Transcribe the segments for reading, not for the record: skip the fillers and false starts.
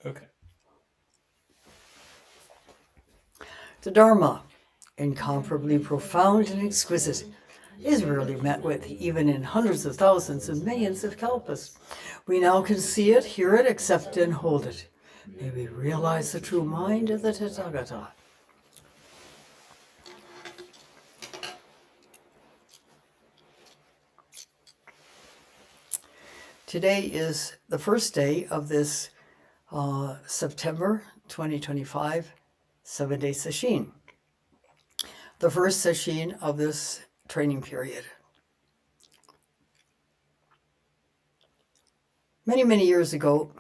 Okay. The Dharma, incomparably profound and exquisite, is rarely met with, even in hundreds of thousands and millions of kalpas. We now can see it, hear it, accept and hold it. May we realize the true mind of the Tathagata. Today is the first day of this September 2025 7-day session, the first session of this training period. Many, many years ago,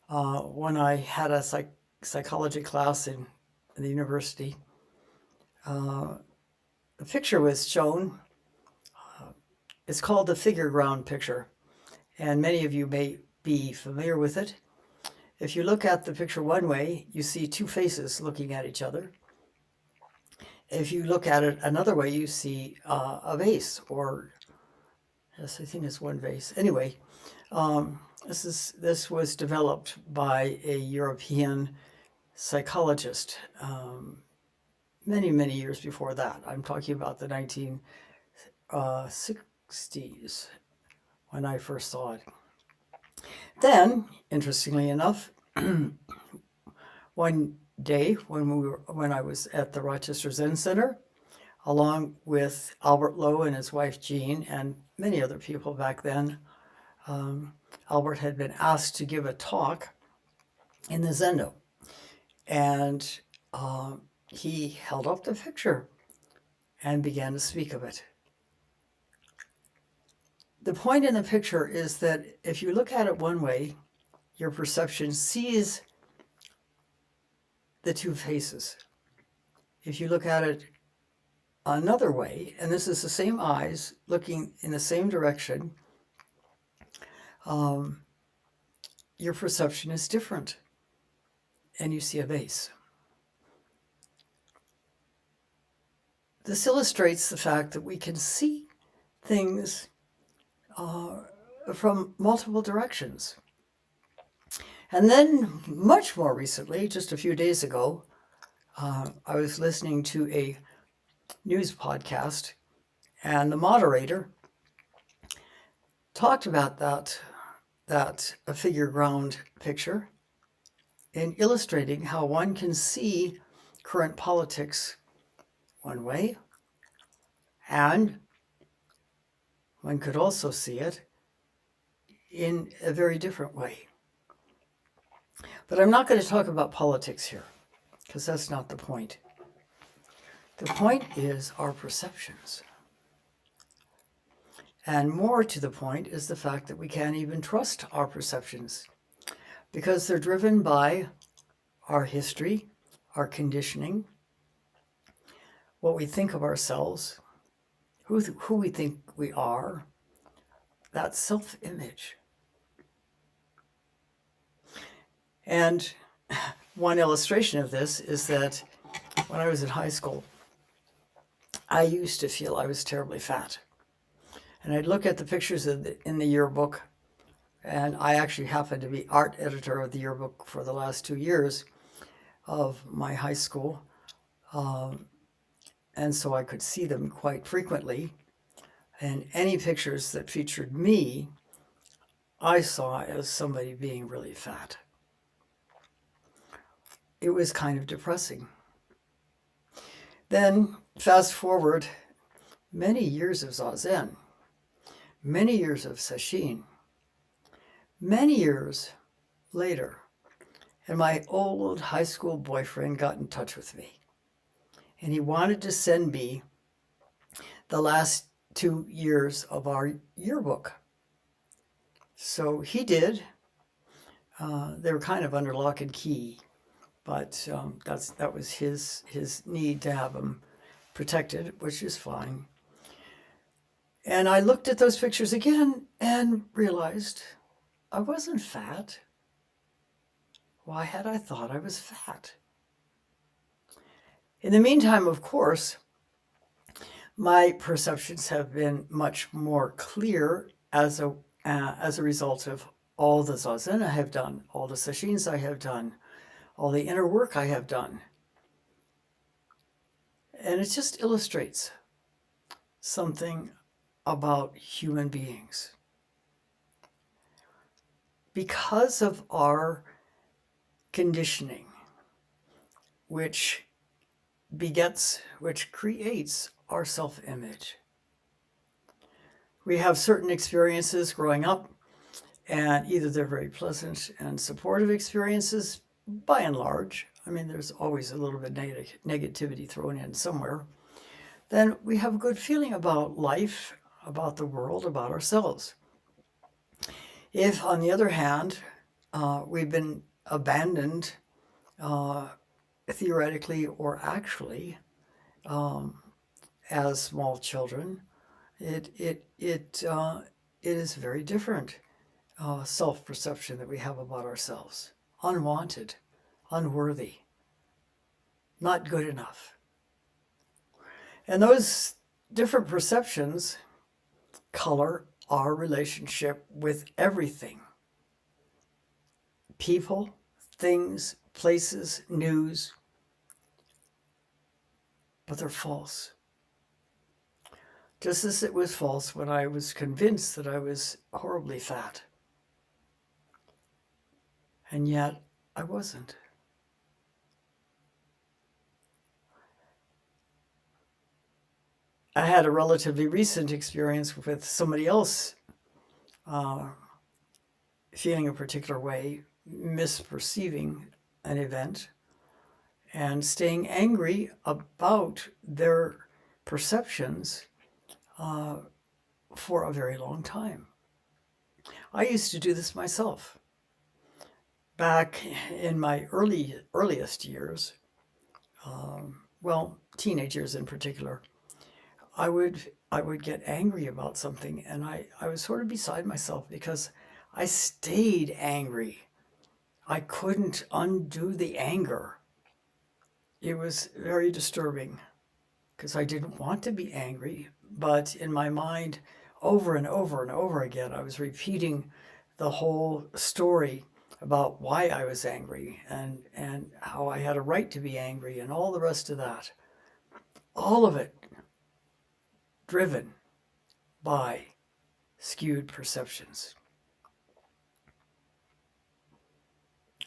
when I had a psychology class in the university, a picture was shown. It's called the figure ground picture, and many of you may be familiar with it. If you look at the picture one way, you see two faces looking at each other. If you look at it another way, you see a vase, or yes, I think it's one vase. Anyway, this was developed by a European psychologist many, many years before that. I'm talking about the 1960s when I first saw it. Then, interestingly enough, one day when I was at the Rochester Zen Center, along with Albert Lowe and his wife Jean and many other people back then, Albert had been asked to give a talk in the Zendo, and he held up the picture and began to speak of it. The point in the picture is that if you look at it one way, your perception sees the two faces. If you look at it another way, and this is the same eyes looking in the same direction, your perception is different, and you see a vase. This illustrates the fact that we can see things from multiple directions. And then, much more recently, just a few days ago, I was listening to a news podcast, and the moderator talked about that figure ground picture in illustrating how one can see current politics one way, and one could also see it in a very different way. But I'm not going to talk about politics here, because that's not the point. The point is our perceptions. And more to the point is the fact that we can't even trust our perceptions, because they're driven by our history, our conditioning, what we think of ourselves, who we think we are, that self-image. And one illustration of this is that when I was in high school, I used to feel I was terribly fat. And I'd look at the pictures in the yearbook, and I actually happened to be art editor of the yearbook for the last 2 years of my high school. And so I could see them quite frequently. And any pictures that featured me, I saw as somebody being really fat. It was kind of depressing. Then, fast forward many years of Zazen, many years of Sesshin, many years later, and my old high school boyfriend got in touch with me. And he wanted to send me the last 2 years of our yearbook. So he did. They were kind of under lock and key, but that was his need to have them protected, which is fine. And I looked at those pictures again and realized I wasn't fat. Why had I thought I was fat? In the meantime, of course, my perceptions have been much more clear as a result of all the zazen I have done, all the sashins I have done, all the inner work I have done. And it just illustrates something about human beings. Because of our conditioning, which creates our self-image. We have certain experiences growing up, and either they're very pleasant and supportive experiences, by and large. I mean, there's always a little bit of negativity thrown in somewhere. Then we have a good feeling about life, about the world, about ourselves. If, on the other hand, we've been abandoned, theoretically or actually, as small children, it is very different self-perception that we have about ourselves. Unwanted, unworthy, not good enough. And those different perceptions color our relationship with everything. People, things, places, news, but they're false. Just as it was false when I was convinced that I was horribly fat. And yet I wasn't. I had a relatively recent experience with somebody else feeling a particular way, misperceiving an event, and staying angry about their perceptions for a very long time. I used to do this myself. Back in my earliest years, teenage years in particular, I would get angry about something, and I was sort of beside myself because I stayed angry. I couldn't undo the anger. It was very disturbing because I didn't want to be angry, but in my mind, over and over and over again, I was repeating the whole story about why I was angry and how I had a right to be angry and all the rest of that. All of it driven by skewed perceptions.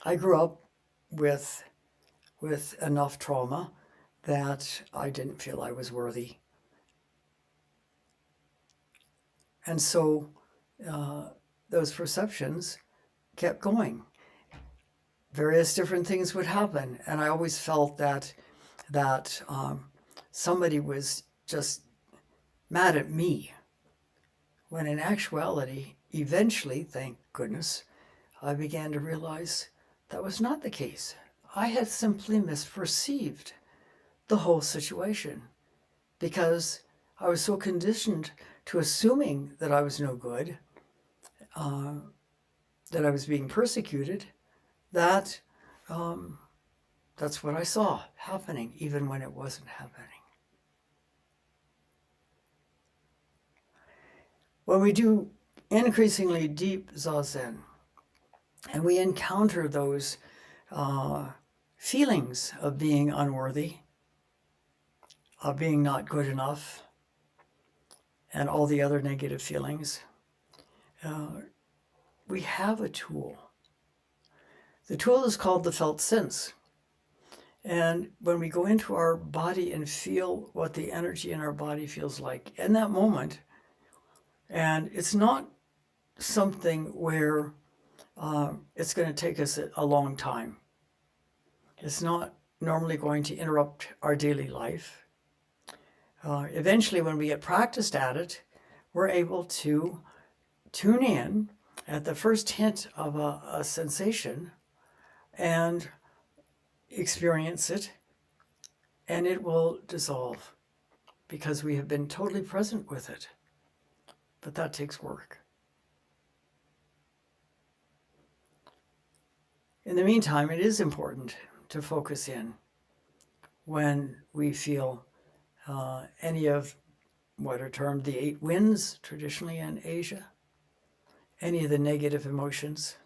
I grew up with enough trauma that I didn't feel I was worthy. And so those perceptions kept going. Various different things would happen, and I always felt that somebody was just mad at me, when in actuality, eventually, thank goodness, I began to realize that was not the case. I had simply misperceived the whole situation because I was so conditioned to assuming that I was no good, that I was being persecuted, that that's what I saw happening, even when it wasn't happening. When we do increasingly deep zazen, and we encounter those feelings of being unworthy, of being not good enough, and all the other negative feelings, we have a tool. The tool is called the felt sense. And when we go into our body and feel what the energy in our body feels like in that moment, and it's not something where it's going to take us a long time. It's not normally going to interrupt our daily life. Eventually, when we get practiced at it, we're able to tune in at the first hint of a sensation and experience it, and it will dissolve because we have been totally present with it. But that takes work. In the meantime, it is important to focus in when we feel any of what are termed the 8 winds traditionally in Asia. any of the negative emotions.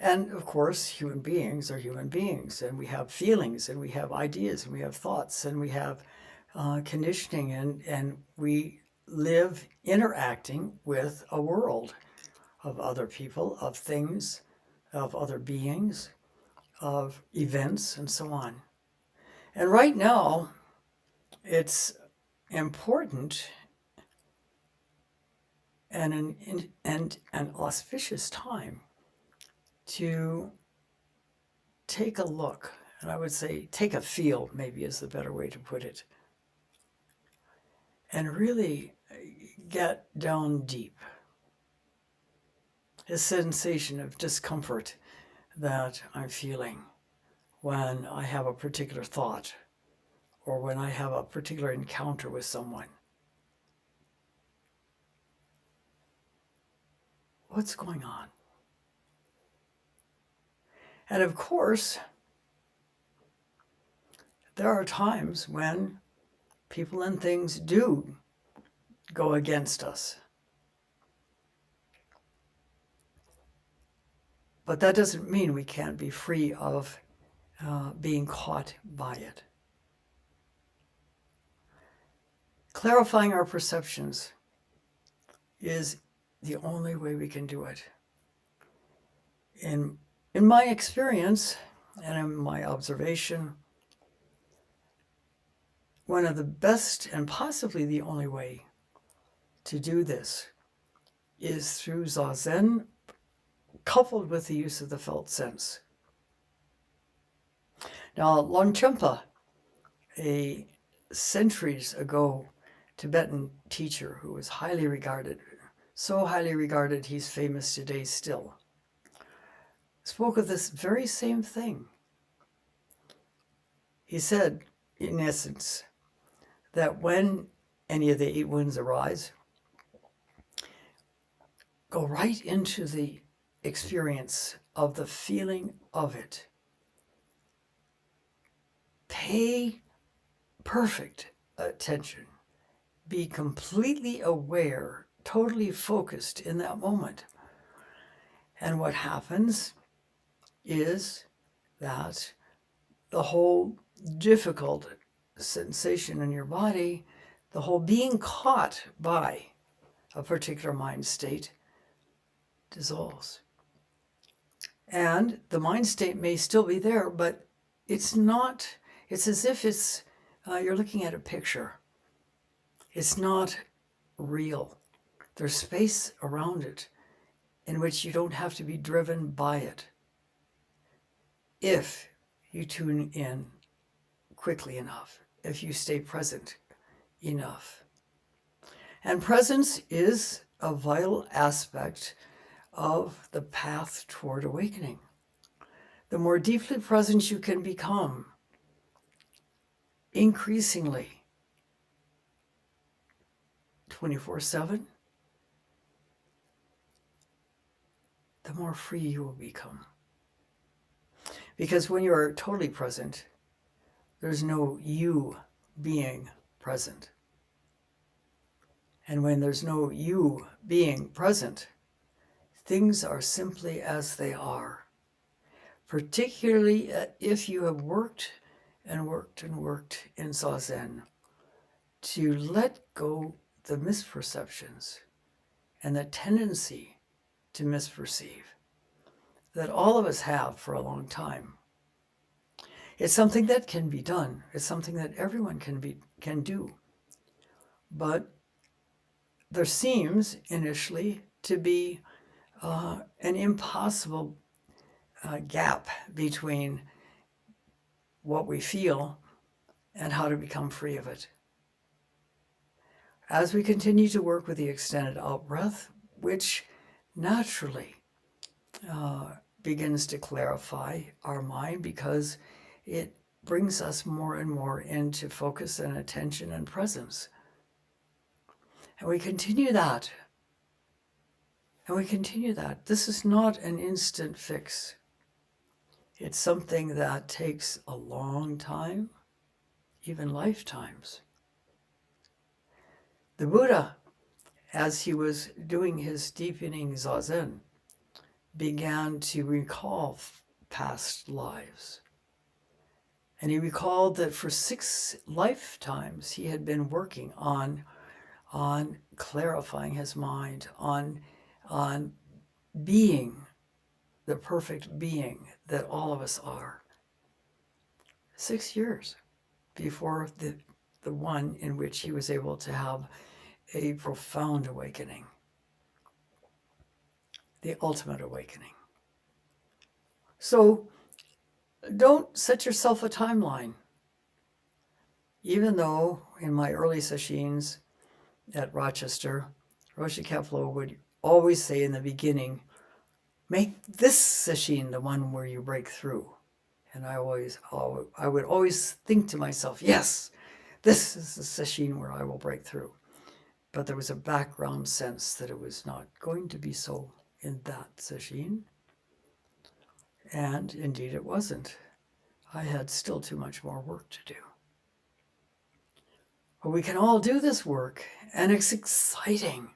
And of course, human beings are human beings, and we have feelings, and we have ideas, and we have thoughts, and we have conditioning, and we live interacting with a world of other people, of things, of other beings, of events, and so on. And right now, it's important and an auspicious time to take a look, and I would say take a feel, maybe is the better way to put it, and really get down deep. A sensation of discomfort that I'm feeling when I have a particular thought or when I have a particular encounter with someone. What's going on? And of course, there are times when people and things do go against us. But that doesn't mean we can't be free of being caught by it. Clarifying our perceptions is the only way we can do it. In my experience and in my observation, one of the best and possibly the only way to do this is through Zazen, coupled with the use of the felt sense. Now, Longchenpa, a centuries ago Tibetan teacher who was highly regarded, so highly regarded he's famous today still, spoke of this very same thing. He said, in essence, that when any of the 8 winds arise, go right into the experience of the feeling of it. Pay perfect attention. Be completely aware, totally focused in that moment. And what happens is that the whole difficult sensation in your body, the whole being caught by a particular mind state, dissolves. And the mind state may still be there, but it's not, it's as if it's, you're looking at a picture. It's not real. There's space around it in which you don't have to be driven by it if you tune in quickly enough, if you stay present enough. And presence is a vital aspect of the path toward awakening. The more deeply present you can become, increasingly, 24/7, the more free you will become. Because when you are totally present, there's no you being present. And when there's no you being present, things are simply as they are. Particularly if you have worked and worked and worked in Zazen to let go the misperceptions and the tendency to misperceive that all of us have for a long time. It's something that can be done. It's something that everyone can do. But there seems initially to be an impossible gap between what we feel and how to become free of it. As we continue to work with the extended out breath, which naturally begins to clarify our mind because it brings us more and more into focus and attention and presence. And we continue that. And we continue that. This is not an instant fix. It's something that takes a long time, even lifetimes. The Buddha as he was doing his deepening zazen, began to recall past lives. And he recalled that for 6 lifetimes he had been working on clarifying his mind, on being the perfect being that all of us are. 6 years before the one in which he was able to have a profound awakening, the ultimate awakening. So don't set yourself a timeline. Even though in my early sessions at Rochester, Roshi Kapleau would always say in the beginning, make this session the one where you break through. And I would always think to myself, yes, this is the session where I will break through. But there was a background sense that it was not going to be so in that session. And indeed it wasn't. I had still too much more work to do. But we can all do this work, and it's exciting.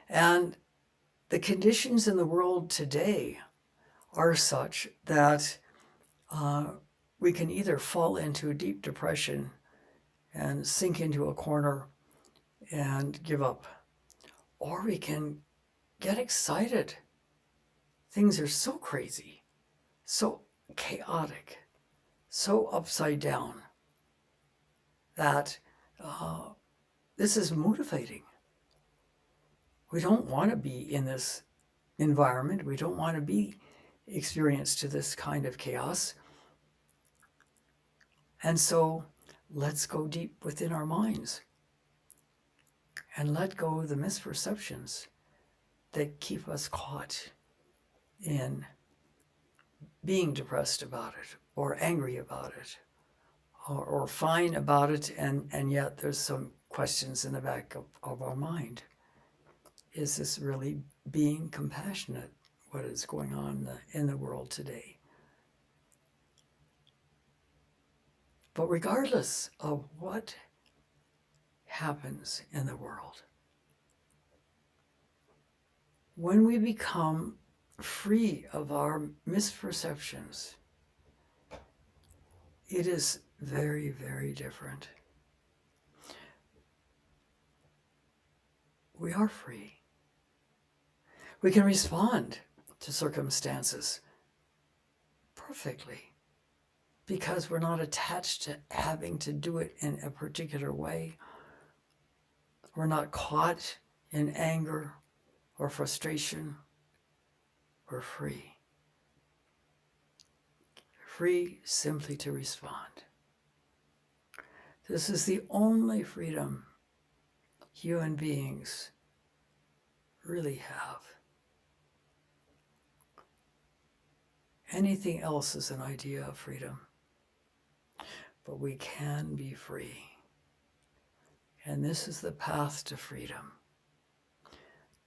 And the conditions in the world today are such that we can either fall into a deep depression and sink into a corner and give up, or we can get excited. Things are so crazy, so chaotic, so upside down that this is motivating. We don't want to be in this environment. We don't want to be experienced to this kind of chaos. And so let's go deep within our minds and let go of the misperceptions that keep us caught in being depressed about it or angry about it or fine about it, and yet there's some questions in the back of our mind. Is this really being compassionate, what is going on in the world today? But regardless of what happens in the world, when we become free of our misperceptions, it is very, very different. We are free. We can respond to circumstances perfectly because we're not attached to having to do it in a particular way. We're not caught in anger or frustration. We're free. Free simply to respond. This is the only freedom human beings really have. Anything else is an idea of freedom. But we can be free. And this is the path to freedom.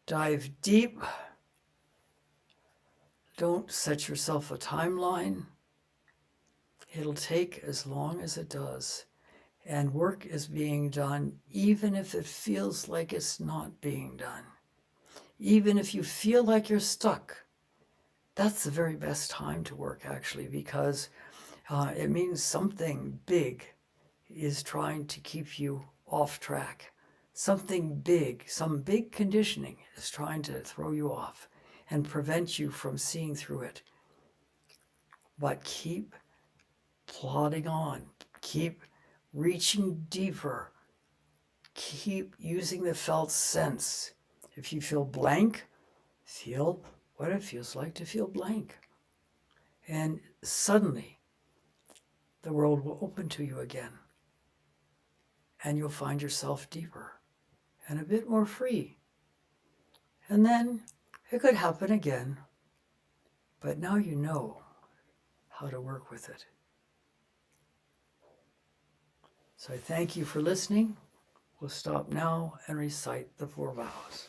Dive deep. Don't set yourself a timeline. It'll take as long as it does. And work is being done even if it feels like it's not being done. Even if you feel like you're stuck. That's the very best time to work, actually, because it means something big is trying to keep you off track. Something big, some big conditioning is trying to throw you off and prevent you from seeing through it. But keep plodding on. Keep reaching deeper. Keep using the felt sense. If you feel blank, feel what it feels like to feel blank. And suddenly, the world will open to you again. And you'll find yourself deeper and a bit more free. And then it could happen again. But now you know how to work with it. So I thank you for listening. We'll stop now and recite the 4 vows.